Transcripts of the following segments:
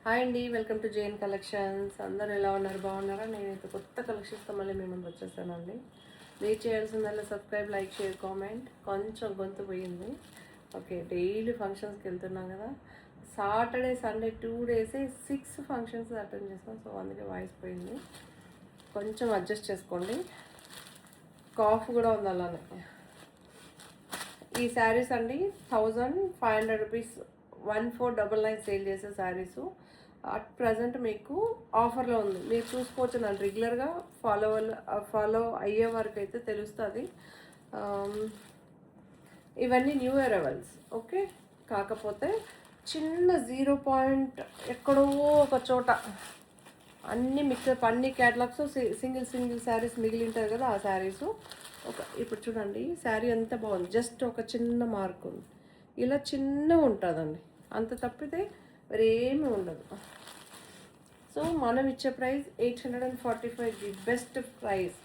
Hi అండి, welcome to JN collections. అందరూ ఎలా ఉన్నారు? బాగున్నారా? నేనైతే కొత్త కలెక్షన్స్తో మళ్ళీ మీ ముందు వచ్చేసానండి. మీరు చేయాల్సిందల్లా సబ్స్క్రైబ్, లైక్, షేర్, కామెంట్. కొంచెం గొంతు పోయింది. ఓకే, డైలీ ఫంక్షన్స్కి వెళ్తున్నాం కదా. సాటర్డే సండే 2 డేసే 6 ఫంక్షన్స్ అటెండ్ చేస్తాం. సో అందుకే వాయిస్ పోయింది, కొంచెం అడ్జస్ట్ చేసుకోండి. కాఫ్ కూడా ఉంది అలానే. ఈ శారీస్ అండి 1500 రూపీస్ 1499 సేల్ చేసే శారీసు అట్ ప్రజెంట్ మీకు ఆఫర్లో ఉంది. మీరు చూసుకోవచ్చు. నన్ను రెగ్యులర్గా ఫాలో అయ్యే వరకు అయితే తెలుస్తుంది. ఇవన్నీ న్యూ అరైవల్స్. ఓకే, కాకపోతే చిన్న 0 పాయింట్ ఎక్కడో ఒక చోట అన్ని మిక్సప్, అన్ని క్యాటలాగ్స్ సింగిల్ శారీస్ మిగిలి ఉంటుంది కదా, ఆ శారీసు ఇప్పుడు చూడండి. శారీ అంతా బాగుంది, జస్ట్ ఒక చిన్న మార్క్ ఉంది. ఇలా చిన్న ఉంటుందండి, అంత తప్పితే మరేమీ ఉండదు. సో మనం ఇచ్చే ప్రైస్ 845, ది బెస్ట్ ప్రైస్.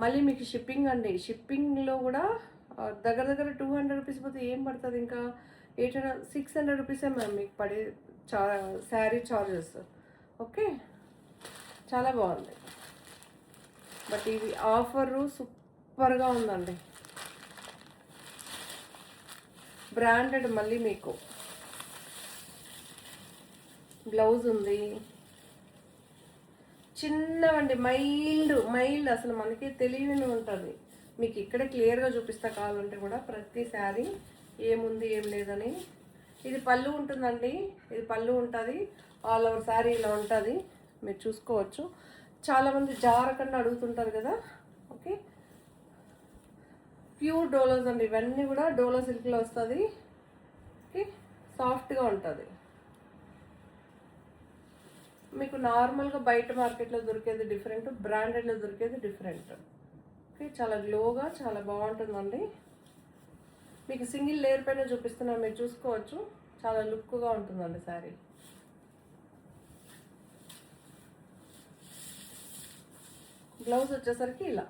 మళ్ళీ మీకు షిప్పింగ్ అండి, షిప్పింగ్లో కూడా దగ్గర 200 రూపీస్ పోతే ఏం పడుతుంది, ఇంకా 600 రూపీసే మ్యామ్ మీకు పడే శారీ చార్జెస్. ఓకే, చాలా బాగుంది. బట్ ఇది ఆఫరు సూపర్గా ఉందండి. బ్రాండెడ్, మళ్ళీ మీకు బ్లౌజ్ ఉంది. చిన్నవండి, మైల్డ్ అసలు మనకి తెలియని ఉంటుంది. మీకు ఇక్కడ క్లియర్గా చూపిస్తా కావాలంటే కూడా ప్రతి శారీ ఏముంది ఏం లేదని. ఇది పళ్ళు ఉంటుందండి, ఇది పళ్ళు ఉంటుంది. ఆల్ ఓవర్ శారీ ఇలా ఉంటుంది, మీరు చూసుకోవచ్చు. చాలామంది జారకుండా అడుగుతుంటారు కదా. ఓకే, ప్యూర్ డోలోస్ అండి, ఇవన్నీ కూడా డోలో సిల్క్లో వస్తుంది. ఓకే, సాఫ్ట్గా ఉంటుంది. మీకు నార్మల్గా బయట మార్కెట్లో దొరికేది డిఫరెంట్, బ్రాండెడ్లో దొరికేది డిఫరెంట్. ఓకే, చాలా గ్లోగా చాలా బాగుంటుందండి. మీకు సింగిల్ లేయర్ పైన చూపిస్తున్నాను, మీరు చూసుకోవచ్చు. చాలా లుక్గా ఉంటుందండి శారీ. బ్లౌజ్ వచ్చేసరికి ఇలా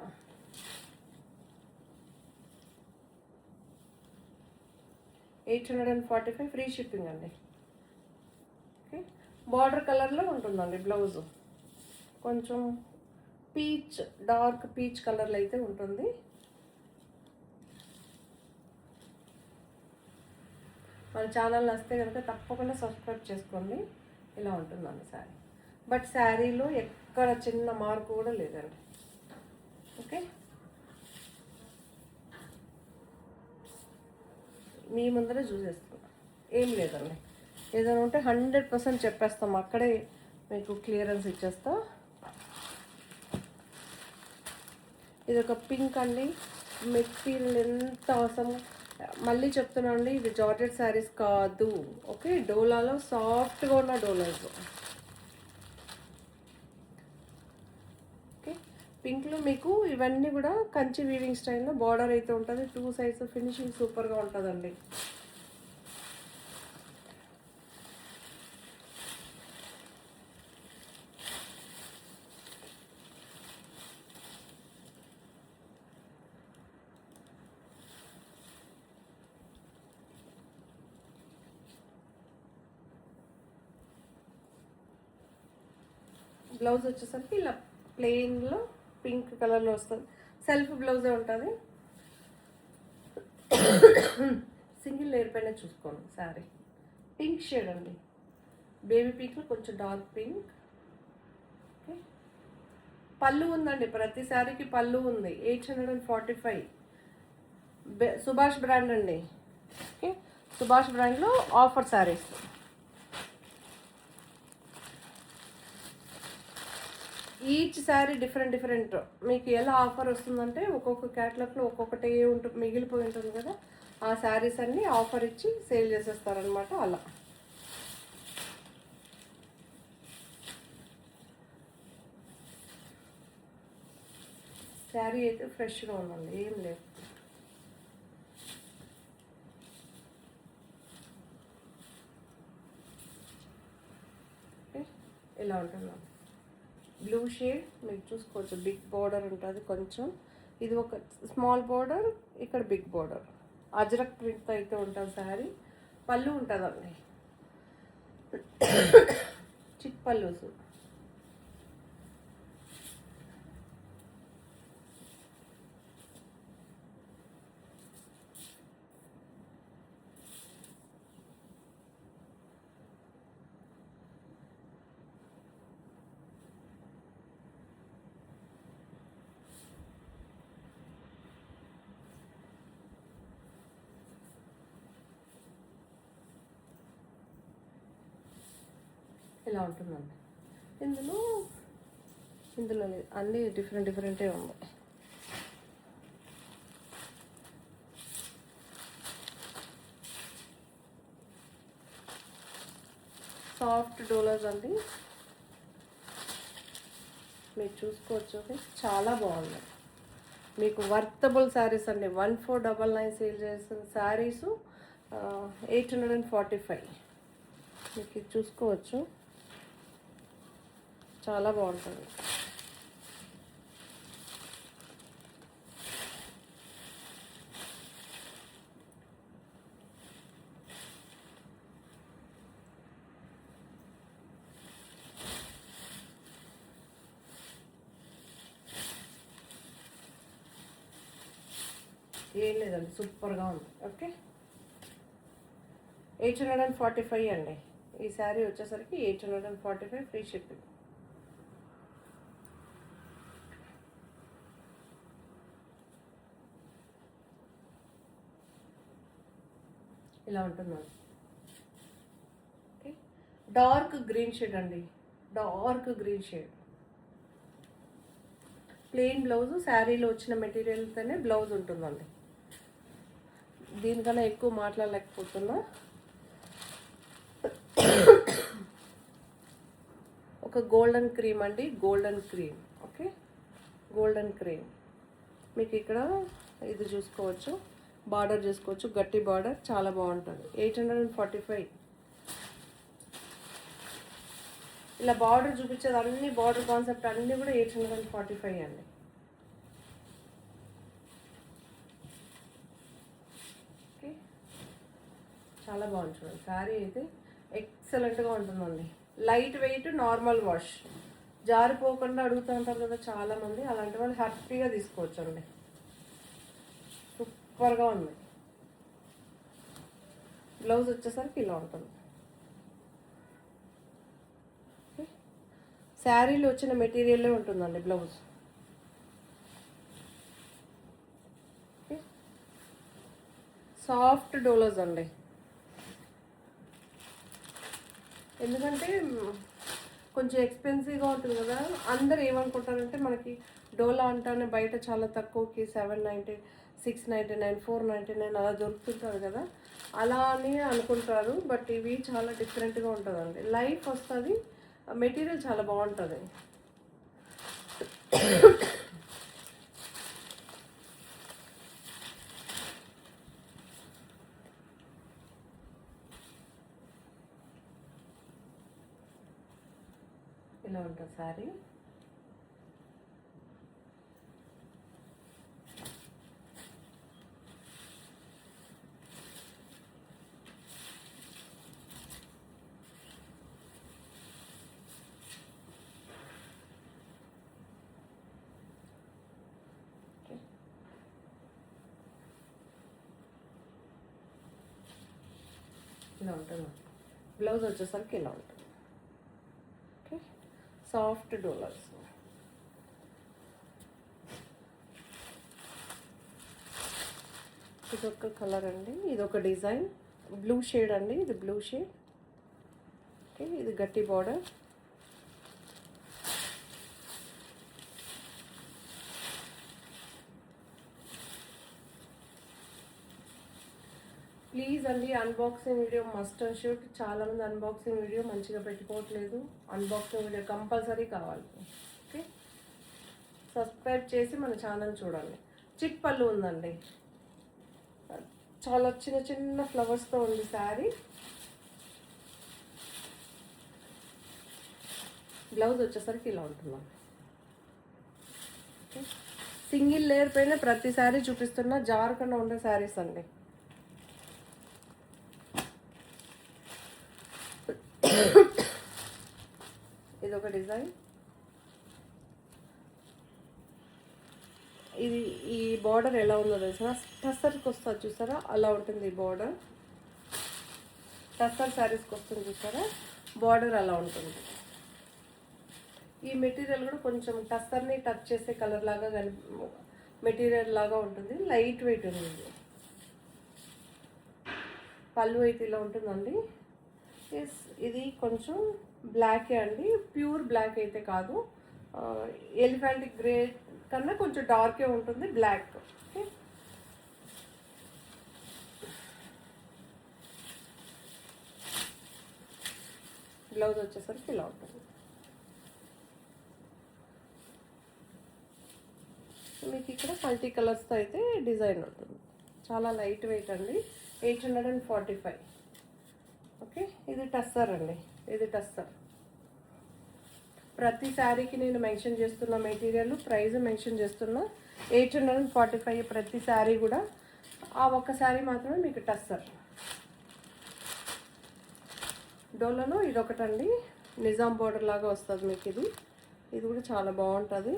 845, ఫ్రీ షిప్పింగ్ అండి. ఓకే, బార్డర్ కలర్లో ఉంటుందండి బ్లౌజు. కొంచెం పీచ్, డార్క్ పీచ్ కలర్లో అయితే ఉంటుంది. మన ఛానల్ వస్తే కనుక తప్పకుండా సబ్స్క్రైబ్ చేసుకోండి. ఇలా ఉంటుందండి శారీ. బట్ శారీలో ఎక్కడ చిన్న మార్కు కూడా లేదండి. ఓకే, మీ ముందరే చూసేస్తున్నాం, ఏం లేదండి. ఏదైనా ఉంటే 100% చెప్పేస్తాం, అక్కడే మీకు క్లియరెన్స్ ఇచ్చేస్తా. ఇది ఒక పింక్ అండి, మెటీరియల్ ఎంత అవసరం. మళ్ళీ చెప్తున్నా అండి, ఇది జార్జెట్ శారీస్ కాదు. ఓకే, డోలాలో సాఫ్ట్గా ఉన్న డోలాస్. ఓకే, పింక్లో మీకు ఇవన్నీ కూడా కంచి వీవింగ్ స్టైల్లో బార్డర్ అయితే ఉంటుంది. 2 సైడ్స్ ఫినిషింగ్ సూపర్గా ఉంటుందండి. బ్లౌజ్ వచ్చేసరికి ఇలా ప్లెయిన్లో పింక్ కలర్లో వస్తుంది. సెల్ఫ్ బ్లౌజే ఉంటుంది. సింగిల్ లేయర్ పైన చూసుకోండి శారీ. పింక్ షేడ్ అండి, బేబీ పింక్లో కొంచెం డార్క్ పింక్. ఓకే, పళ్ళు ఉందండి, ప్రతి శారీకి పళ్ళు ఉంది. 845, సుభాష్ బ్రాండ్ అండి. ఓకే, సుభాష్ బ్రాండ్లో offer saris. Each sari different. మీకు ఎలా ఆఫర్ వస్తుందంటే ఒక్కొక్క క్యాటలాగ్లో ఒక్కొక్కటి ఉంటుంది, మిగిలిపోయి ఉంటుంది కదా, ఆ శారీస్ అన్నీ ఆఫర్ ఇచ్చి సేల్ చేసేస్తారనమాట. అలా శారీ అయితే ఫ్రెష్గా ఉందండి, ఏం లేదు. ఇలా ఉంటుందండి. బ్లూ షేడ్ మీరు చూసుకోవచ్చు, బిగ్ బార్డర్ ఉంటుంది కొంచెం. ఇది ఒక స్మాల్ బార్డర్, ఇక్కడ బిగ్ బార్డర్, అజ్రక్ ప్రింట్ అయితే ఉంటుంది శారీ. పళ్ళు ఉంటుందండి, పల్లూసు. ఇలా ఉంటుందండి. ఇందులో అన్నీ డిఫరెంటే ఉన్నాయి. సాఫ్ట్ డోలర్స్ అండి, మీరు చూసుకోవచ్చు. చాలా బాగున్నాయి. మీకు వర్తబుల్ శారీస్ అండి. 1499 సేల్ చేస్తున్న శారీసు 845. మీకు ఇది చూసుకోవచ్చు, చాలా బాగుంటుంది. ఏం లేదండి, సూపర్గా ఉంది. ఓకే, 845 అండి. ఈ శారీ వచ్చేసరికి 845 ఫ్రీ షిప్పింగ్. ఇలా ఉంటుందండి. ఓకే, డార్క్ గ్రీన్ షేడ్ అండి, dark green shade. Plain blouse, శారీలో వచ్చిన మెటీరియల్తోనే బ్లౌజ్ ఉంటుందండి. దీనికన్నా ఎక్కువ మాట్లాడలేకపోతున్నా. ఒక గోల్డెన్ క్రీమ్ అండి, golden cream. Okay, golden cream. మీకు ఇక్కడ ఇది చూసుకోవచ్చు, బార్డర్ చూసుకోవచ్చు, గట్టి బార్డర్, చాలా బాగుంటుంది. 845. ఇలా బార్డర్ చూపించేది అన్ని, బార్డర్ కాన్సెప్ట్ అన్నీ కూడా 845 అండి. ఓకే, చాలా బాగుంది చూడండి. శారీ అయితే ఎక్సలెంట్గా ఉంటుందండి. లైట్ వెయిట్, నార్మల్ వాష్, జారిపోకుండా అడుగుతూ ఉంటారు కదా చాలామంది, అలాంటి వాళ్ళు హ్యాపీగా తీసుకోవచ్చు అండి. సూపర్గా ఉంది. బ్లౌజ్ వచ్చేసరికి ఇలా ఉంటుంది. శారీలో వచ్చిన మెటీరియల్లే ఉంటుందండి బ్లౌజ్. సాఫ్ట్ డోలోస్ అండి. ఎందుకంటే కొంచెం ఎక్స్పెన్సివ్గా ఉంటుంది కదా. అందరు ఏమనుకుంటారంటే మనకి డోలా అంటానే బయట చాలా తక్కువకి 790, 699, 499 అలా దొరుకుతుంటుంది కదా, అలా అని అనుకుంటారు. బట్ ఇవి చాలా డిఫరెంట్గా ఉంటుందండి. లైఫ్ వస్తుంది, మెటీరియల్ చాలా బాగుంటుంది. ఇలా ఉంటుంది సారీ. ఇలా ఉంటుంది. బ్లౌజ్ వచ్చేసరికి ఇలా ఉంటుంది. ఓకే, సాఫ్ట్ డోలర్స్. ఇదొక కలర్ అండి, ఇదొక డిజైన్, బ్లూ షేడ్ అండి, ఇది బ్లూ షేడ్. ఓకే, ఇది గట్టి బార్డర్. ప్లీజ్ అండి, unboxing video must and shoot. చాలామంది అన్బాక్సింగ్ వీడియో మంచిగా పెట్టుకోవట్లేదు. అన్బాక్సింగ్ వీడియో కంపల్సరీ కావాలి. ఓకే, సబ్స్క్రైబ్ చేసి మన ఛానల్ చూడండి. చిక్ పళ్ళు ఉందండి, చాలా చిన్న చిన్న ఫ్లవర్స్తో ఉంది శారీ. బ్లౌజ్ వచ్చేసరికి ఇలా ఉంటున్నాం. సింగిల్ లేయర్ పైన ప్రతి శారీ చూపిస్తున్నా, జారకుండా ఉండే శారీస్ అండి. ఇది ఒక డిజైన్. ఇది ఈ బార్డర్ ఎలా ఉందో తెలుసా, టస్సర్కి వస్తుంది చూసారా, అలా ఉంటుంది ఈ బార్డర్. టస్సర్ శారీస్కి వస్తుంది చూసారా, బార్డర్ అలా ఉంటుంది. ఈ మెటీరియల్ కూడా కొంచెం టస్సర్ని టచ్ చేసే కలర్ లాగా మెటీరియల్ లాగా ఉంటుంది, లైట్ వెయిట్ ఉంది. పళ్ళు అయితే ఇలా ఉంటుందండి. ఇది కొంచెం బ్లాకే అండి, ప్యూర్ బ్లాక్ అయితే కాదు, ఎలిఫెంట్ గ్రే కన్నా కొంచెం డార్కే ఉంటుంది బ్లాక్. ఓకే, బ్లౌజ్ వచ్చేసరికి ఇలా ఉంటుంది. మీకు ఇక్కడ మల్టీ కలర్స్తో అయితే డిజైన్ ఉంటుంది. చాలా లైట్ వెయిట్ అండి, 845. ఓకే, ఇది టస్సర్ అండి, ఇది టస్సర్. ప్రతి శారీకి నేను మెన్షన్ చేస్తున్న మెటీరియల్ ప్రైస్ మెన్షన్ చేస్తున్నా, 845 ప్రతి శారీ కూడా. ఆ ఒక్క శారీ మాత్రమే మీకు టస్సర్. డోలాలో ఇదొకటండి, నిజాం బోర్డర్ లాగా వస్తుంది మీకు. ఇది కూడా చాలా బాగుంటుంది.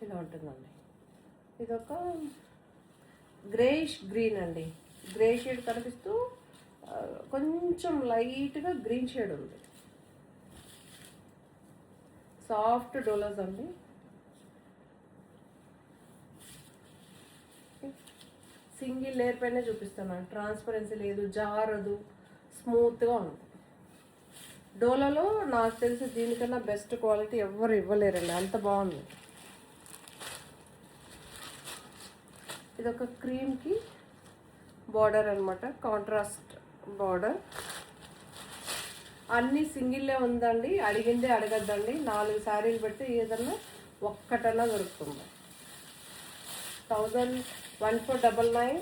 ఇలా ఉంటుందండి. ఇదొక గ్రేయిష్ గ్రీన్ అండి, గ్రే షేడ్ కనిపిస్తూ కొంచెం లైట్గా గ్రీన్ షేడ్ ఉంది. సాఫ్ట్ డోలాస్ అండి. సింగిల్ లేయర్ పైన చూపిస్తున్నాను, ట్రాన్స్పరెన్సీ లేదు, జారదు, స్మూత్గా ఉంది. డోలాలో నాకు తెలిసి దీనికన్నా బెస్ట్ క్వాలిటీ ఎవ్వరు ఇవ్వలేరండి, అంత బాగుంది. ఇదొక క్రీమ్కి బార్డర్ అనమాట, కాంట్రాస్ట్ బార్డర్. అన్నీ సింగిల్లే ఉందండి, అడిగిందే అడగద్దండి. 4 శారీలు పెడితే ఏదన్నా ఒక్కటన్నా దొరుకుతుంది. 1499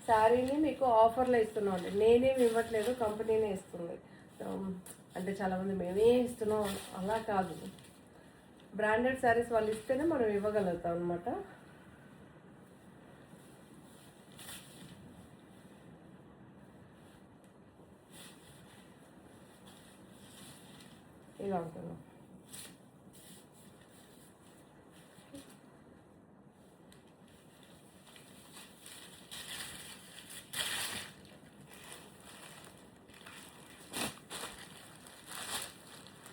శారీని మీకు ఆఫర్లో ఇస్తున్నాం అండి, నేనేమి ఇవ్వట్లేదు, కంపెనీనే ఇస్తుంది. అంటే చాలామంది మేమే ఇస్తున్నాం అలా కాదు, బ్రాండెడ్ శారీస్ వాళ్ళు ఇస్తేనే మనం ఇవ్వగలుగుతాం అనమాట. ఇలా ఉంటుంది.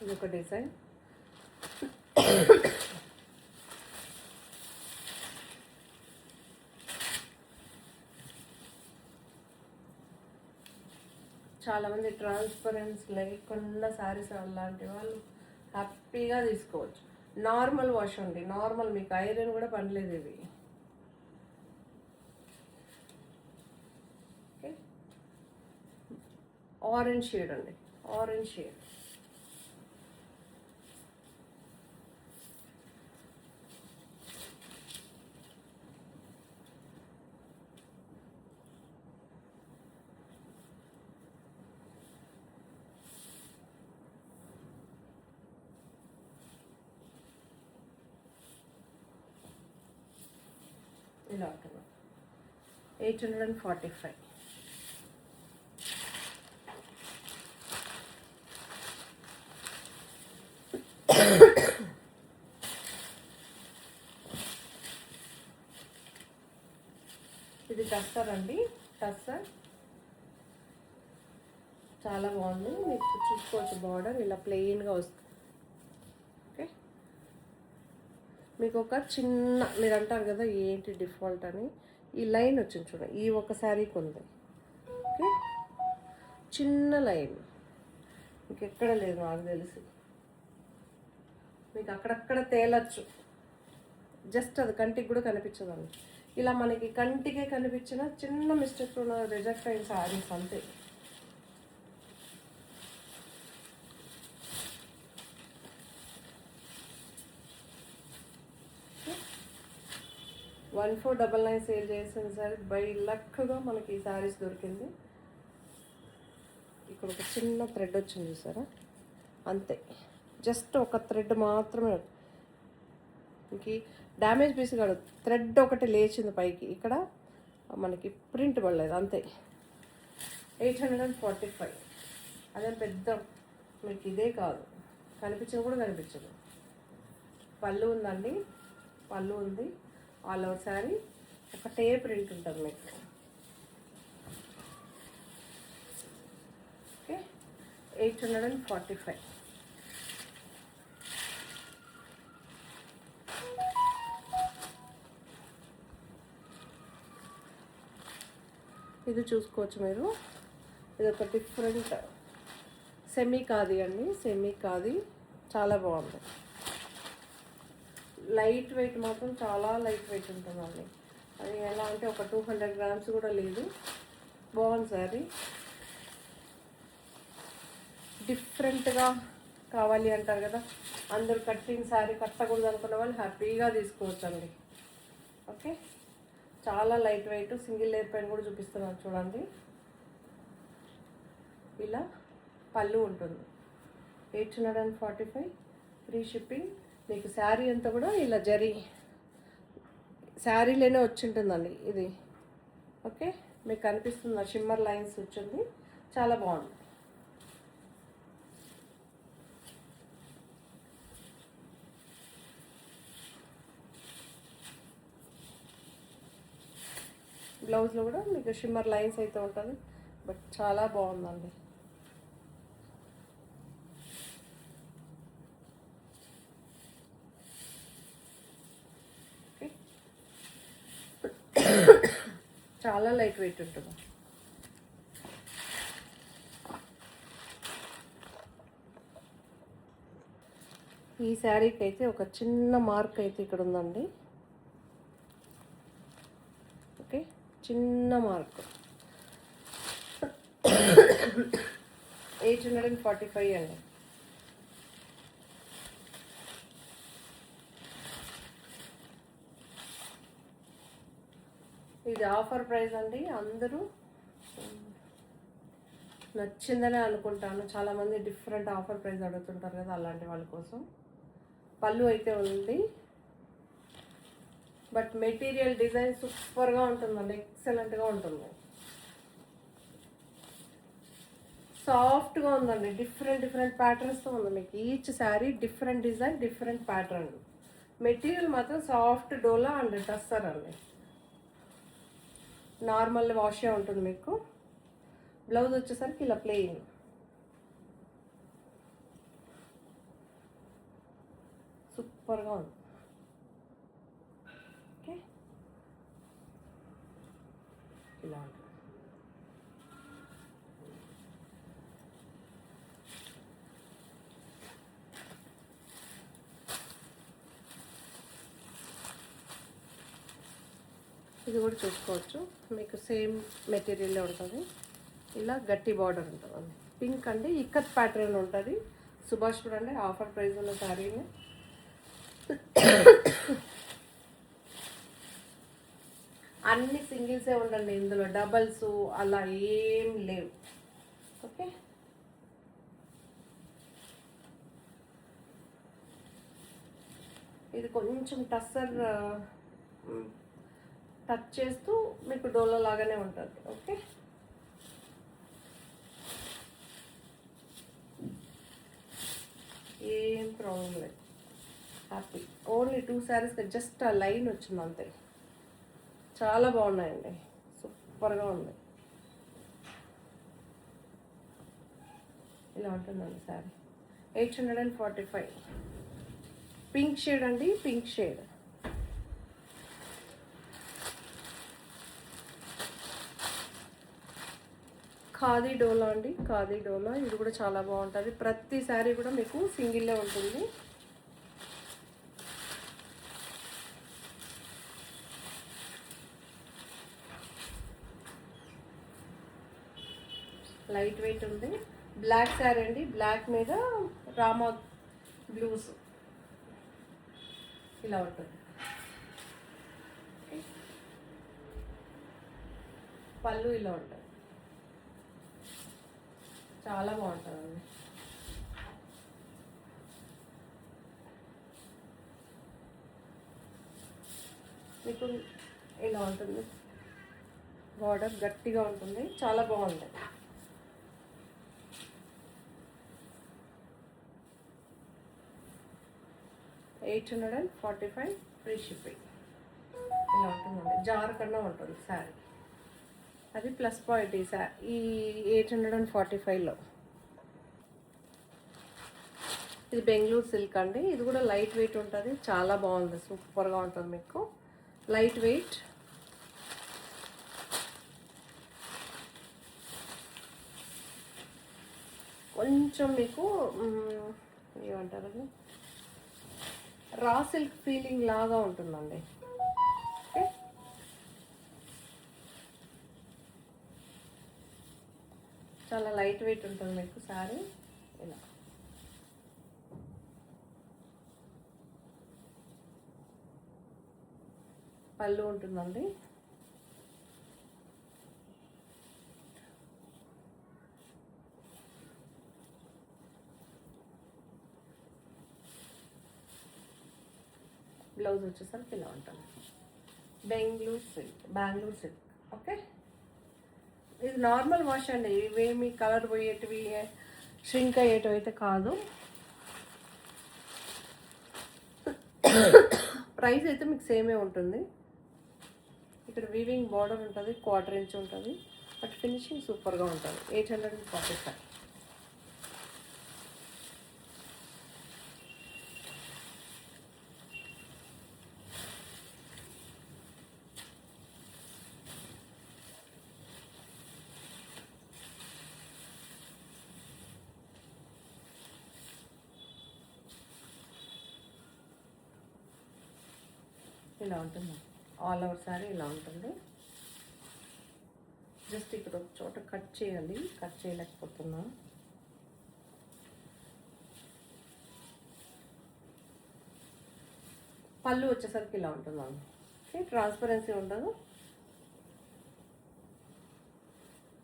ఇది ఒక డిజైన్. చాలామంది ట్రాన్స్పరెన్స్ లేకుండా శారీస్ అలాంటి వాళ్ళు హ్యాపీగా తీసుకోవచ్చు. నార్మల్ వాష్ అండి, నార్మల్, మీకు ఐరన్ కూడా పనిలేదు ఇవి. ఓకే, ఆరెంజ్ షేడ్ అండి, ఆరెంజ్ షేడ్. ఇలా ఉంటుంది, 845. ఇది టస్సర్ అండి, టస్సర్ చాలా బాగుంది. మీకు చూసుకోవచ్చు, బార్డర్ ఇలా ప్లెయిన్గా వస్తుంది. ఓకే, మీకు ఒక చిన్న, మీరు అంటారు కదా ఏంటి డిఫాల్ట్ అని, ఈ లైన్ వచ్చింది చూడండి, ఈ ఒక శారీకి ఉంది. ఓకే, చిన్న లైన్ ఇంకెక్కడ లేదు నాకు తెలిసి, మీకు అక్కడక్కడ తేలచ్చు, జస్ట్ అది కంటికి కూడా కనిపించదండి. ఇలా మనకి కంటికే కనిపించిన చిన్న మిస్టేక్ రిజెక్ట్ అయిన శారీస్ అంతే. 1499 సేల్ చేసిన సారీ బై లక్గా మనకి ఈ శారీస్ దొరికింది. ఇక్కడ ఒక చిన్న థ్రెడ్ వచ్చింది చూసారా, అంతే, జస్ట్ ఒక థ్రెడ్ మాత్రమే. ఇంక డ్యామేజ్ పీస్ కాదు, థ్రెడ్ ఒకటి లేచింది పైకి, ఇక్కడ మనకి ప్రింట్ పడలేదు అంతే. 845. అదే పెద్ద మీకు ఇదే కాదు, కనిపించదు కూడా కనిపించదు. పళ్ళు ఉందండి, పళ్ళు ఉంది, ఆల్ ఓవర్ శారీ ఒకటే ప్రింట్ ఉంటుంది మీకు. ఓకే, 845. ఇది చూసుకోవచ్చు మీరు, ఇది ఒక డిఫరెంట్ సెమీ ఖాదీ అండి, సెమీ ఖాదీ, చాలా బాగుంది. లైట్ వెయిట్ మాత్రం చాలా లైట్ వెయిట్ ఉంటుందండి. అది ఎలా అంటే ఒక 200 గ్రామ్స్ కూడా లేదు. బాగుంది సారీ. డిఫరెంట్గా కావాలి అంటారు కదా, అందరూ కట్టిన శారీ కట్టకూడదు అనుకున్న వాళ్ళు హ్యాపీగా తీసుకోవచ్చండి. ఓకే, చాలా లైట్ వెయిట్. సింగిల్ లేయర్ పైన కూడా చూపిస్తున్నాను చూడండి. ఇలా పళ్ళు ఉంటుంది. 845 ఫ్రీ షిప్పింగ్. మీకు శారీ అంతా కూడా ఇలా జరీ శారీలోనే వచ్చింటుందండి ఇది. ఓకే, మీకు కనిపిస్తుంది షిమ్మర్ లైన్స్ వచ్చింది, చాలా బాగుంది. బ్లౌజ్లో కూడా మీకు షిమ్మర్ లైన్స్ అయితే ఉంటుంది, బట్ చాలా బాగుందండి. చాలా లైట్ వెయిట్ ఉంటుంది. ఈ శారీకి అయితే ఒక చిన్న మార్క్ అయితే ఇక్కడ ఉందండి. ఓకే, చిన్న మార్క్. 845 అండి. ఇది ఆఫర్ ప్రైస్ అండి. అందరూ నచ్చిందనే అనుకుంటాను. చాలామంది డిఫరెంట్ ఆఫర్ ప్రైస్ అడుగుతుంటారు కదా, అలాంటి వాళ్ళ కోసం. పళ్ళు అయితే ఉంది, బట్ మెటీరియల్ డిజైన్ సూపర్గా ఉంటుందండి, ఎక్సలెంట్గా ఉంటుంది. సాఫ్ట్గా ఉందండి, డిఫరెంట్ ప్యాటర్న్స్తో ఉంది. మీకు each sari different design, different pattern. Material మాత్రం సాఫ్ట్ డోలా అండ్ టస్సర్ అండి. నార్మల్ వాషే ఉంటుంది మీకు. బ్లౌజ్ వచ్చేసరికి ఇలా ప్లెయిన్. సూపర్గా ఉంది. ఓకే, ఇలా ఉంటుంది. ఇది కూడా చూసుకోవచ్చు, మీకు సేమ్ మెటీరియల్ ఉంటుంది. ఇలా గట్టి బార్డర్ ఉంటుంది. పింక్ అంటే ఇక్కత్ ప్యాటర్న్ ఉంటుంది. సుభాష్ చూడండి, ఆఫర్ ప్రైస్ ఉన్న శారీని. అన్ని సింగిల్సే ఉండండి ఇందులో, డబల్స్ అలా ఏం లేవు. ఓకే, ఇది కొంచెం టస్సర్ టచ్ చేస్తూ మీకు డోలో లాగానే ఉంటుంది. ఓకే, ఏం ప్రాబ్లం లేదు, హ్యాపీ. ఓన్లీ 2 శారీస్కి జస్ట్ ఆ లైన్ వచ్చింది అంతే. చాలా బాగున్నాయండి, సూపర్గా ఉంది. ఇలా ఉంటుందండి శారీ. 845. పింక్ షేడ్ అండి, పింక్ షేడ్. ఖాదీ డోలా అండి, ఖాదీ డోలా. ఇది కూడా చాలా బాగుంటుంది. ప్రతి శారీ కూడా మీకు సింగిల్లే ఉంటుంది. లైట్ వెయిట్ ఉంది. బ్లాక్ శారీ అండి, బ్లాక్ మీద రామా బ్లూస్ ఇలా ఉంటుంది. పళ్ళు ఇలా ఉంటుంది, చాలా బాగుంటుందండి. మీకు ఇలా ఉంటుంది, బార్డర్ గట్టిగా ఉంటుంది, చాలా బాగుంది. 845 ఫ్రీ షిప్పింగ్. ఇలా ఉంటుందండి, జార్ కన్నా ఉంటుంది శారీ. అది ప్లస్ పాయింట్ ఈ 845లో. ఇది బెంగళూరు సిల్క్ అండి, ఇది కూడా లైట్ వెయిట్ ఉంటుంది, చాలా బాగుంది, సూపర్గా ఉంటుంది మీకు. లైట్ వెయిట్, కొంచెం మీకు ఏమంటారు అది, రా సిల్క్ ఫీలింగ్ లాగా ఉంటుందండి. ఓకే, చాలా లైట్ వెయిట్ ఉంటుంది మీకు శారీ. ఇలా పళ్ళు ఉంటుందండి. బ్లౌజ్ వచ్చేసరికి ఇలా ఉంటుంది, బెంగళూరు సిల్క్. ఓకే, ఇది నార్మల్ వాష్ అండి, ఇవేమి కలర్ పోయేటివి ష్రింక్ అయ్యేటివి అయితే కాదు. ప్రైస్ అయితే మీకు సేమే ఉంటుంది. ఇక్కడ వీవింగ్ బార్డర్ ఉంటుంది, 1/4 ఇంచ్ ఉంటుంది, బట్ ఫినిషింగ్ సూపర్గా ఉంటుంది. 845. ఇలా ఉంటుంది, ఆల్ ఓవర్ శారీ ఇలా ఉంటుంది. జస్ట్ ఇక్కడ ఒక చోట కట్ చేయాలి, కట్ చేయలేకపోతున్నా. పళ్ళు వచ్చేసరికి ఇలా ఉంటుందండి. ఓకే, ట్రాన్స్పరెన్సీ ఉండదు.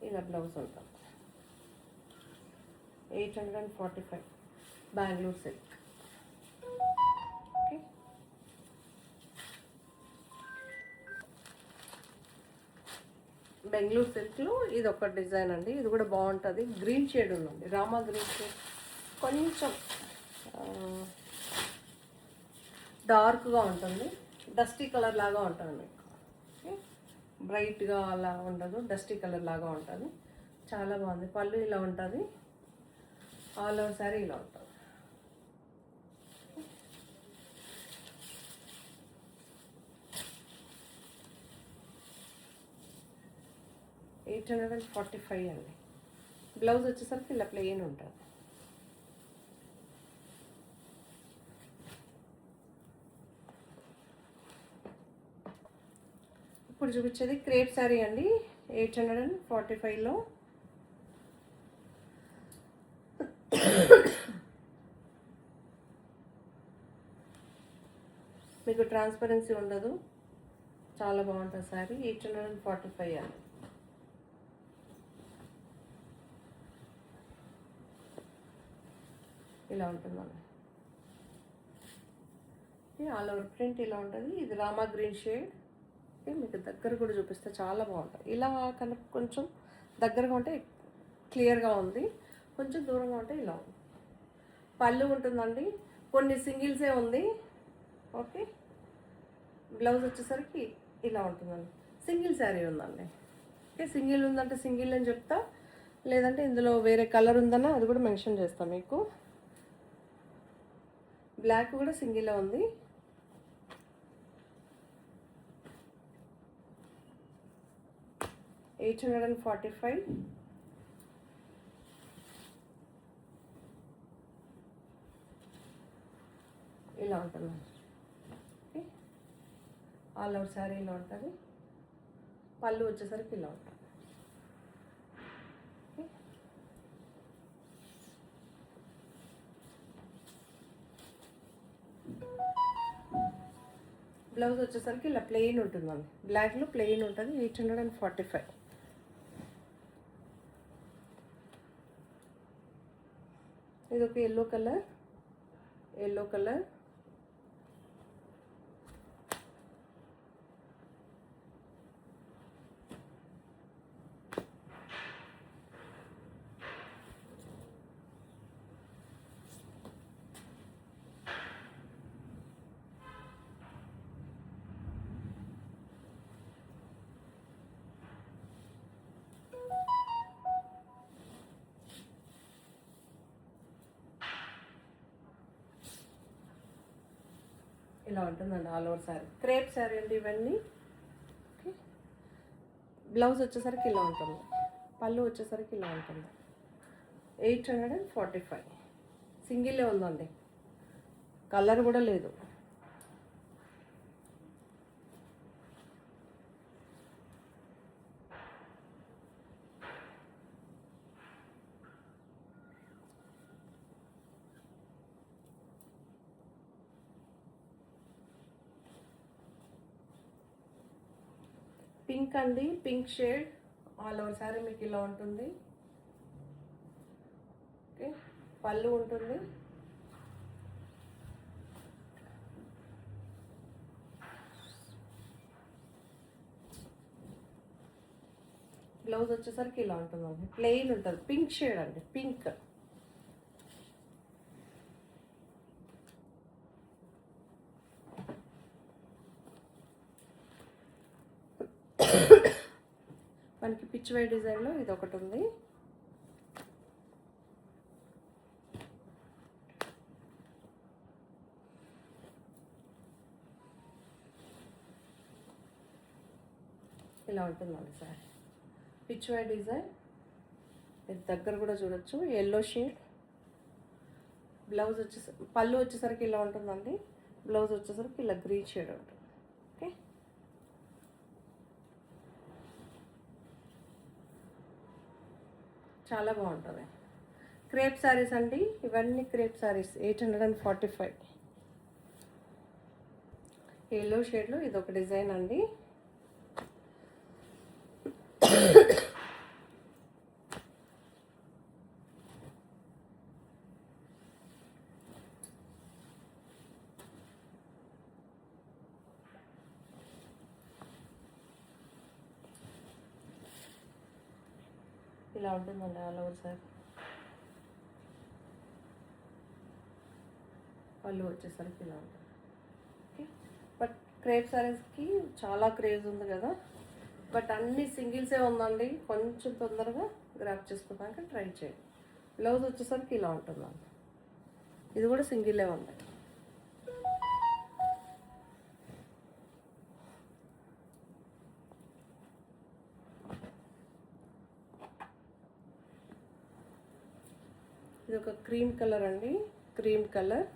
ఇలా బ్లౌజ్ ఉంటుంది. 845 బెంగళూరు సిల్క్. ఓకే, బెంగళూరు సిల్క్లో ఇది ఒక డిజైన్ అండి, ఇది కూడా బాగుంటుంది. గ్రీన్ షేడ్ ఉందండి, రామా గ్రీన్ షేడ్, కొంచెం డార్క్గా ఉంటుంది, డస్టీ కలర్ లాగా ఉంటుంది మీకు. ఓకే, బ్రైట్గా అలా ఉండదు, డస్టీ కలర్ లాగా ఉంటుంది, చాలా బాగుంది. పళ్ళు ఇలా ఉంటుంది, ఆల్ ఓవర్ శారీ ఇలా ఉంటుంది. 845 అండి. బ్లౌజ్ వచ్చేసరికి ఇలా ప్లెయిన్ ఉంటుంది. ఇప్పుడు చూపించేది క్రేప్ శారీ అండి, 845లో. మీకు ట్రాన్స్పరెన్సీ ఉండదు, చాలా బాగుంటుంది శారీ. 845 అండి. ఇలా ఉంటుందండి, ఆల్ ఓవర్ ప్రింట్ ఇలా ఉంటుంది. ఇది రామా గ్రీన్ షేడ్. మీకు దగ్గర కూడా చూపిస్తే చాలా బాగుంటుంది. ఇలా కనుక కొంచెం దగ్గరగా ఉంటే క్లియర్గా ఉంది, కొంచెం దూరంగా ఉంటే ఇలా ఉంది. పళ్ళు ఉంటుందండి, కొన్ని సింగిల్సే ఉంది. ఓకే, బ్లౌజ్ వచ్చేసరికి ఇలా ఉంటుందండి. సింగిల్ శారీ ఉందండి. ఓకే, సింగిల్ ఉందంటే సింగిల్ అని చెప్తా, లేదంటే ఇందులో వేరే కలర్ ఉందన్నా అది కూడా మెన్షన్ చేస్తాం మీకు. బ్లాక్ కూడా సింగిల్ ఉంది. $845. ఇలా ఉంటుంది, ఆల్ ఓవర్ శారీ ఇలా ఉంటుంది. పళ్ళు వచ్చేసరికి ఇలా ఉంటుంది. బ్లౌజ్ వచ్చేసరికి ఇలా ప్లెయిన్ ఉంటుందండి, బ్లాక్లో ప్లెయిన్ ఉంటుంది. 845. ఇది ఒక ఎల్లో కలర్, ఎల్లో కలర్, ఇలా ఉంటుందండి all over sari. Crepe sari అండి ఇవన్నీ. ఓకే, బ్లౌజ్ వచ్చేసరికి ఇలా ఉంటుంది, పళ్ళు వచ్చేసరికి ఇలా ఉంటుంది. 845. సింగిలే ఉందండి, కలర్ కూడా లేదు. పింక్ అండి, pink shade all over sari మీకు ఇలా ఉంటుంది. ఓకే, పళ్ళు ఉంటుంది, బ్లౌజ్ వచ్చేసరికి ఇలా ఉంటుందండి, ప్లెయిన్ ఉంటుంది. పింక్ షేడ్ అండి, పింక్. మనకి పిచ్ వై డిజైన్లో ఇది ఒకటి ఉంది. ఇలా ఉంటుందండి సార్, పిచ్ వై డిజైన్. ఇది దగ్గర కూడా చూడొచ్చు, ఎల్లో షేడ్. బ్లౌజ్ వచ్చేసరికి, పళ్ళు వచ్చేసరికి ఇలా ఉంటుందండి, బ్లౌజ్ వచ్చేసరికి ఇలా గ్రీన్ షేడ్ ఉంటుంది. ఓకే, చాలా బాగుంటుంది. క్రేప్ శారీస్ అండి ఇవన్నీ, క్రేప్ శారీస్ 845. ఎల్లో షేడ్లో ఇది ఒక డిజైన్ అండి. ఇలా ఉంటుందండి ఆల్ ఓవర్ సార్. పళ్ళు వచ్చేసరికి ఇలా ఉంటుంది. ఓకే, బట్ క్రేప్ శారీస్కి చాలా క్రేజ్ ఉంది కదా, బట్ అన్ని సింగిల్సే ఉందండి. కొంచెం తొందరగా గ్రాప్ చేసుకోవడానికి ట్రై చేయండి. బ్లౌజ్ వచ్చేసరికి ఇలా ఉంటుందండి, ఇది కూడా సింగిలే ఉంది. ఇది ఒక క్రీమ్ కలర్ అండి, క్రీమ్ కలర్.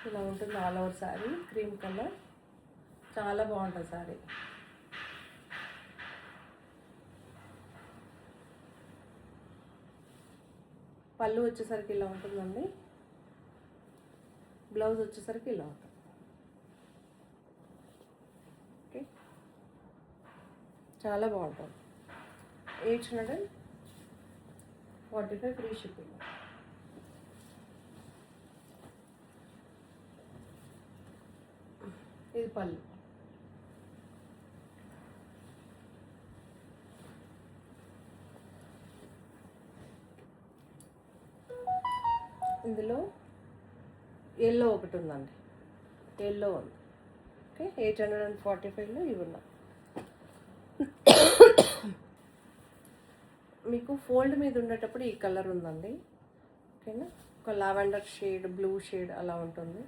ఇలా ఉంటుంది all over sari, cream colour. చాలా బాగుంటుంది శారీ. పళ్ళు వచ్చేసరికి ఇలా ఉంటుందండి, బ్లౌజ్ వచ్చేసరికి ఇలా ఉంటుంది. ఓకే, చాలా బాగుంటుంది. 845 ఫ్రీ షిప్పింగ్. ఇది పళ్ళు. ఇందులో ఎల్లో ఒకటి ఉందండి, ఎల్లో ఉంది. ఓకే, 845లో ఇవి ఉన్నాయి. మీకు ఫోల్డ్ మీద ఉండేటప్పుడు ఈ కలర్ ఉందండి. ఓకేనా, ఒక లావెండర్ షేడ్, బ్లూ షేడ్ అలా ఉంటుంది.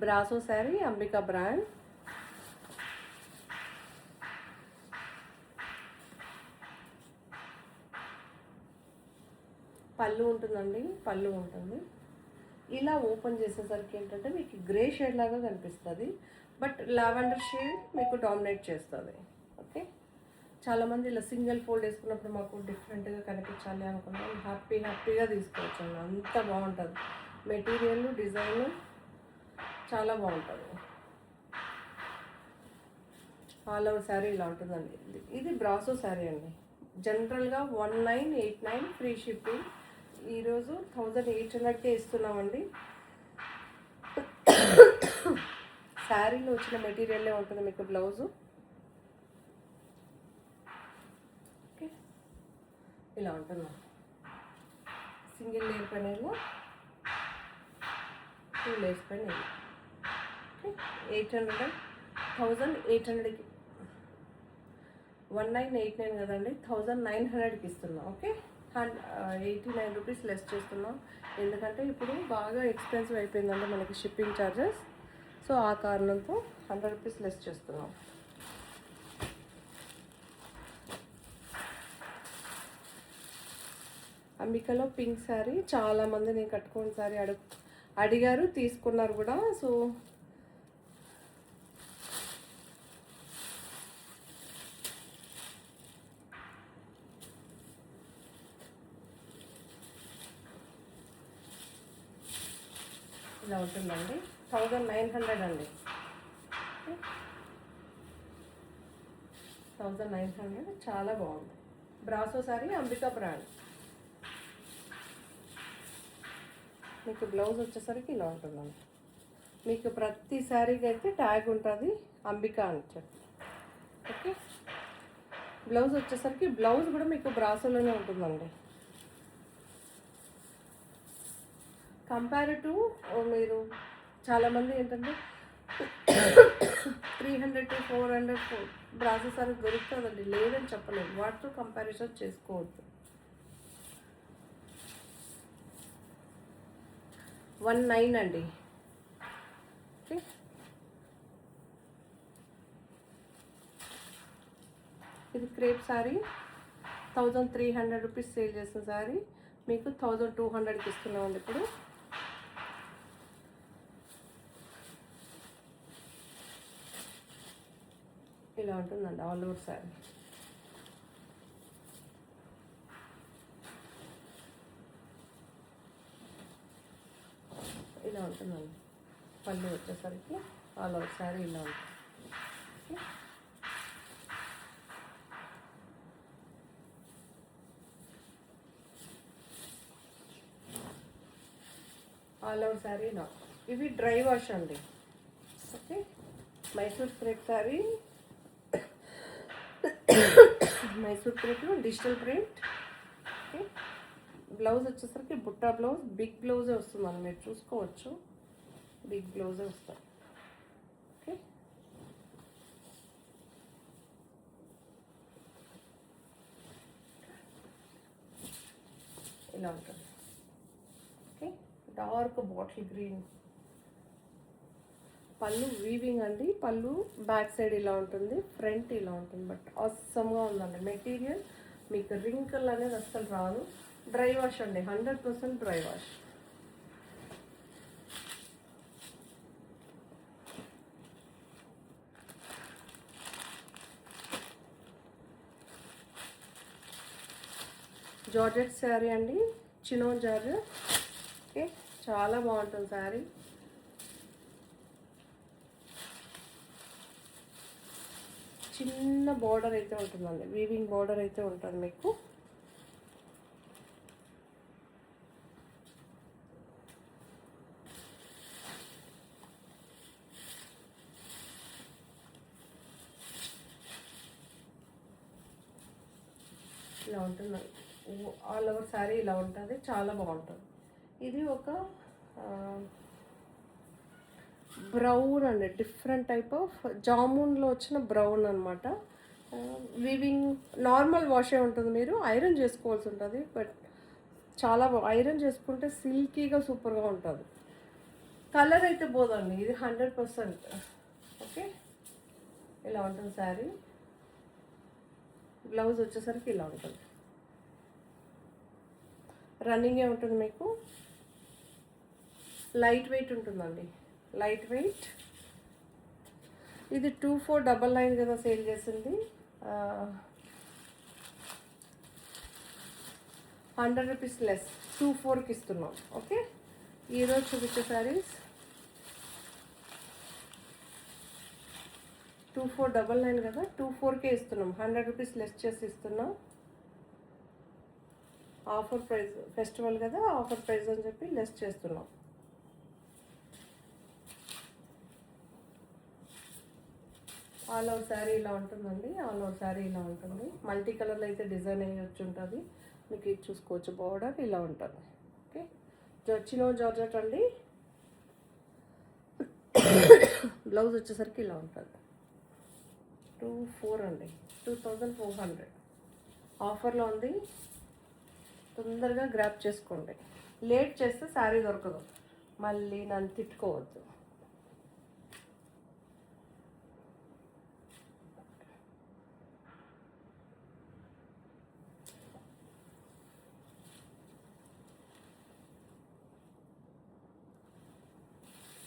Brasso sari, Ambika brand. పళ్ళు ఉంటుందండి, పళ్ళు ఉంటుంది. ఇలా ఓపెన్ చేసేసరికి ఏంటంటే మీకు గ్రే షేడ్ లాగా కనిపిస్తుంది, బట్ లావెండర్ షేడ్ మీకు డామినేట్ చేస్తుంది. ఓకే, చాలామంది ఇలా సింగిల్ ఫోల్డ్ వేసుకున్నప్పుడు మాకు డిఫరెంట్గా కనిపించాలి అనుకున్నాం. హ్యాపీగా తీసుకోవచ్చు అండి. అంత బాగుంటుంది మెటీరియల్, డిజైన్ చాలా బాగుంటుంది. ఆల్ ఓవర్ శారీ ఇలా ఉంటుందండి. ఇది బ్రాసో శారీ అండి. జనరల్గా 1989 ఫ్రీ షిప్పింగ్. ఈరోజు 1800కే ఇస్తున్నామండి. శారీలో వచ్చిన మెటీరియల్లే ఉంటుంది మీకు బ్లౌజు. ఓకే, ఇలా ఉంటుంది. సింగిల్ లేయర్ పైన 2 లేయర్స్ పైన. ఓకే, 1800కి 1989 కదండి, 1900కి ఇస్తున్నాం. ఓకే, 89 రూపీస్ లెస్ చేస్తున్నాం. ఎందుకంటే ఇప్పుడు బాగా ఎక్స్పెన్సివ్ అయిపోయిందండి మనకి షిప్పింగ్ ఛార్జెస్. సో ఆ కారణంతో 100 రూపీస్ లెస్ చేస్తున్నాం. అంబికలో పింక్ శారీ చాలామంది నేను కట్టుకున్న శారీ అడిగారు, తీసుకున్నారు కూడా. సో ఇలా ఉంటుందండి. 1900 అండి. 1900 చాలా బాగుంది. Brasso sari, Ambika brand. మీకు బ్లౌజ్ వచ్చేసరికి ఇలా ఉంటుందండి. మీకు ప్రతి శారీకి అయితే ట్యాగ్ ఉంటుంది అంబికా అని చెప్పి. ఓకే, బ్లౌజ్ వచ్చేసరికి బ్లౌజ్ కూడా మీకు బ్రాసోలోనే ఉంటుందండి. కంపేర్ టు మీరు చాలామంది ఏంటంటే 300 to 400 బ్రాసో శారీ దొరుకుతుందండి. లేదని చెప్పలేదు, వాటితో కంపారిజన్ చేసుకోవద్దు. 19 అండి. ఓకే, ఇది క్రేప్ శారీ 1300 రూపీస్ సేల్ చేసిన శారీ మీకు 1200కి ఇస్తున్నామండి ఇప్పుడు. ఇలా ఉంటుందండి ఆల్ ఓవర్ శారీ. ఇలా ఉంటుందండి. పళ్ళు వచ్చేసరికి ఆల్ ఓవర్ శారీ ఇలా ఉంటుంది. ఆల్ ఓవర్ శారీ ఇలా. ఇవి డ్రై వాష్ అండి. Okay, Mysore crepe sari, Mysore crepe digital print. Okay, blouse వచ్చేసరికి బుట్టా బ్లౌజ్, బిగ్ బ్లౌజే వస్తుందండి. మీరు చూసుకోవచ్చు, బిగ్ బ్లౌజే వస్తుంది. ఓకే, ఇలా ఉంటుంది. Okay, dark bottle green. పళ్ళు వీవింగ్ అండి. పళ్ళు బ్యాక్ సైడ్ ఇలా ఉంటుంది, ఫ్రంట్ ఇలా ఉంటుంది. బట్ అవసరంగా ఉందండి మెటీరియల్. మీకు రింకల్ అనేది అస్సలు రాదు. డ్రై వాష్ అండి, 100% డ్రై వాష్. జార్జెట్ శారీ అండి, చినోన్ జార్జెట్. ఓకే, చాలా బాగుంటుంది శారీ. చిన్న బార్డర్ అయితే ఉంటుందండి, వీవింగ్ బార్డర్ అయితే ఉంటుంది మీకు. ఇలా ఉంటుంది ఆల్ ఓవర్ శారీ. ఇలా ఉంటుంది, చాలా బాగుంటుంది. ఇది ఒక బ్రౌన్ అండి, డిఫరెంట్ టైప్ ఆఫ్ జామున్లో వచ్చిన బ్రౌన్ అనమాట. వీవింగ్ నార్మల్ వాషే ఉంటుంది, మీరు ఐరన్ చేసుకోవాల్సి ఉంటుంది. బట్ చాలా ఐరన్ చేసుకుంటే సిల్కీగా సూపర్గా ఉంటుంది. కలర్ అయితే పోదండి, ఇది 100%. ఓకే, ఇలా ఉంటుంది శారీ. బ్లౌజ్ వచ్చేసరికి ఇలా ఉంటుంది, రన్నింగే ఉంటుంది మీకు. లైట్ వెయిట్ ఉంటుందండి, లైట్ వెయిట్. ఇది 2499 కదా సేల్ చేసింది. 100 రూపీస్ లెస్ 24కి ఇస్తున్నాం. ఓకే, ఈరోజు చూపించే శారీస్ 2499 కదా, 24కే ఇస్తున్నాం. 100 రూపీస్ లెస్ చేసి ఇస్తున్నాం. ఆఫర్ ప్రైస్, ఫెస్టివల్ కదా, ఆఫర్ ప్రైస్ అని చెప్పి లెస్ చేస్తున్నాం. ఆల్ ఓవర్ శారీ ఇలా ఉంటుందండి. ఆల్ ఓవర్ శారీ ఇలా ఉంటుంది. మల్టీ కలర్లో అయితే డిజైన్ అయ్యి వచ్చి ఉంటుంది. మీకు ఇది చూసుకోవచ్చు, బార్డర్ ఇలా ఉంటుంది. ఓకే, చినో జార్జెట్ అండి. బ్లౌజ్ వచ్చేసరికి ఇలా ఉంటుంది. 24 అండి, 2400 ఆఫర్లో ఉంది. తొందరగా గ్రాప్ చేసుకోండి. లేట్ చేస్తే శారీ దొరకదు, మళ్ళీ నన్ను తిట్టుకోవద్దు.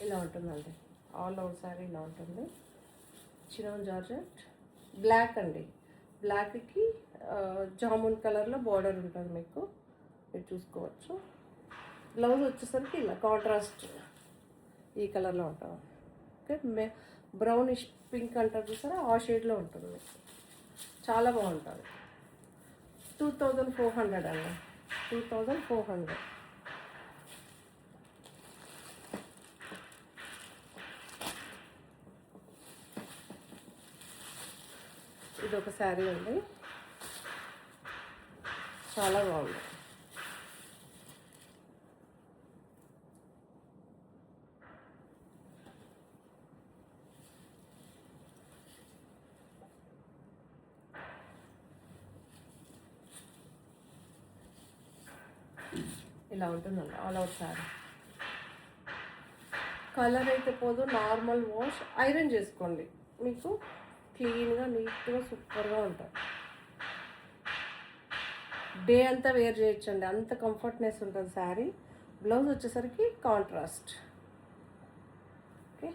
ఇలా ఉంటుందండి. ఆల్ ఓవర్ శారీ ఇలా ఉంటుంది. చినోన్ జార్జెట్ బ్లాక్ అండి. బ్లాక్కి జామున్ కలర్లో బార్డర్ ఉంటుంది. మీకు మీరు చూసుకోవచ్చు. బ్లౌజ్ వచ్చేసరికి ఇలా కాంట్రాస్ట్ ఈ కలర్లో ఉంటుంది. ఓకే, బ్రౌనిష్ పింక్ అంటారు చూసారా, ఆ షేడ్లో ఉంటుంది. మీకు చాలా బాగుంటుంది. 2400 అండి, 2400. ఇది ఒక శారీ ఉంది, చాలా బాగుంది. ఇలా ఉంటుందండి ఆల్ అవుట్ శారీ. కలర్ అయితే పోదు, నార్మల్ వాష్, ఐరన్ చేసుకోండి, మీకు క్లీన్గా నీట్గా సూపర్గా ఉంటుంది. డే అంతా వేర్ చేయొచ్చండి, అంత కంఫర్ట్నెస్ ఉంటుంది శారీ. బ్లౌజ్ వచ్చేసరికి కాంట్రాస్ట్. ఓకే,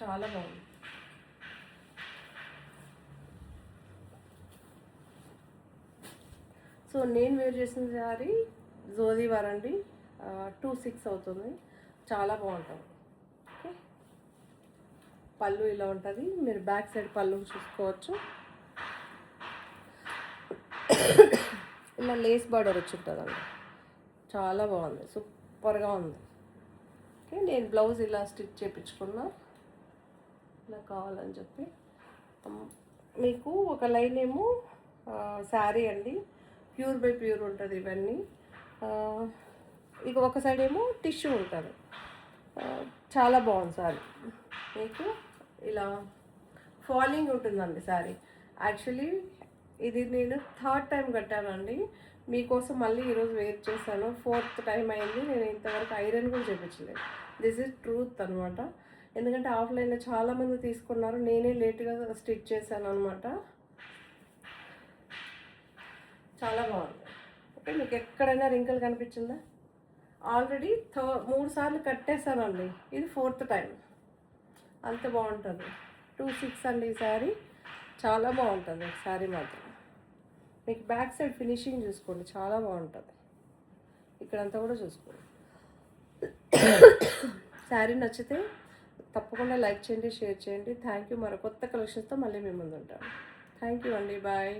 చాలా బాగుంది. సో నేను వేర్ చేసిన శారీ జోదీవార్ అండి, 26 అవుతుంది. చాలా బాగుంటుంది. ఓకే, పళ్ళు ఇలా ఉంటుంది. మీరు బ్యాక్ సైడ్ పళ్ళు చూసుకోవచ్చు. ఇలా లేస్ బార్డర్ వచ్చి ఉంటుందండి, చాలా బాగుంది, సూపర్గా ఉంది. ఓకే, నేను బ్లౌజ్ ఇలా స్టిచ్ చేయించుకున్నా, ఇలా కావాలని చెప్పి. మీకు ఒక లైన్ ఏమో శారీ అండి, ప్యూర్ బై ప్యూర్ ఉంటుంది ఇవన్నీ. ఇక ఒక సైడ్ ఏమో టిష్యూ ఉంటుంది. చాలా బాగుంది శారీ. మీకు ఇలా ఫాలింగ్ ఉంటుందండి శారీ. యాక్చువల్లీ ఇది నేను 3rd టైం కట్టానండి, మీకోసం మళ్ళీ ఈరోజు వెయిట్ చేశాను. 4th టైం అయింది, నేను ఇంతవరకు ఐరన్ కూడా చేయించలేదు. దిస్ ఈజ్ ట్రూత్ అనమాట. ఎందుకంటే ఆఫ్లైన్లో చాలామంది తీసుకున్నారు, నేనే లేట్గా స్టిచ్ చేశాను అనమాట. చాలా బాగుంది. ఓకే, మీకు ఎక్కడైనా రింకల్ కనిపించిందా? ఆల్రెడీ 3 సార్లు కట్టేశానండి, ఇది 4th టైం. అంత బాగుంటుంది. 26 అండి ఈ శారీ, చాలా బాగుంటుంది శారీ మాత్రం. మీకు బ్యాక్ సైడ్ ఫినిషింగ్ చూసుకోండి, చాలా బాగుంటుంది. ఇక్కడంతా కూడా చూసుకోండి. శారీ నచ్చితే తప్పకుండా లైక్ చేయండి, షేర్ చేయండి. Thank you. మరో కొత్త కలెక్షన్స్తో మళ్ళీ మీ ముందు ఉంటాను. థ్యాంక్ యూ అండి, బాయ్.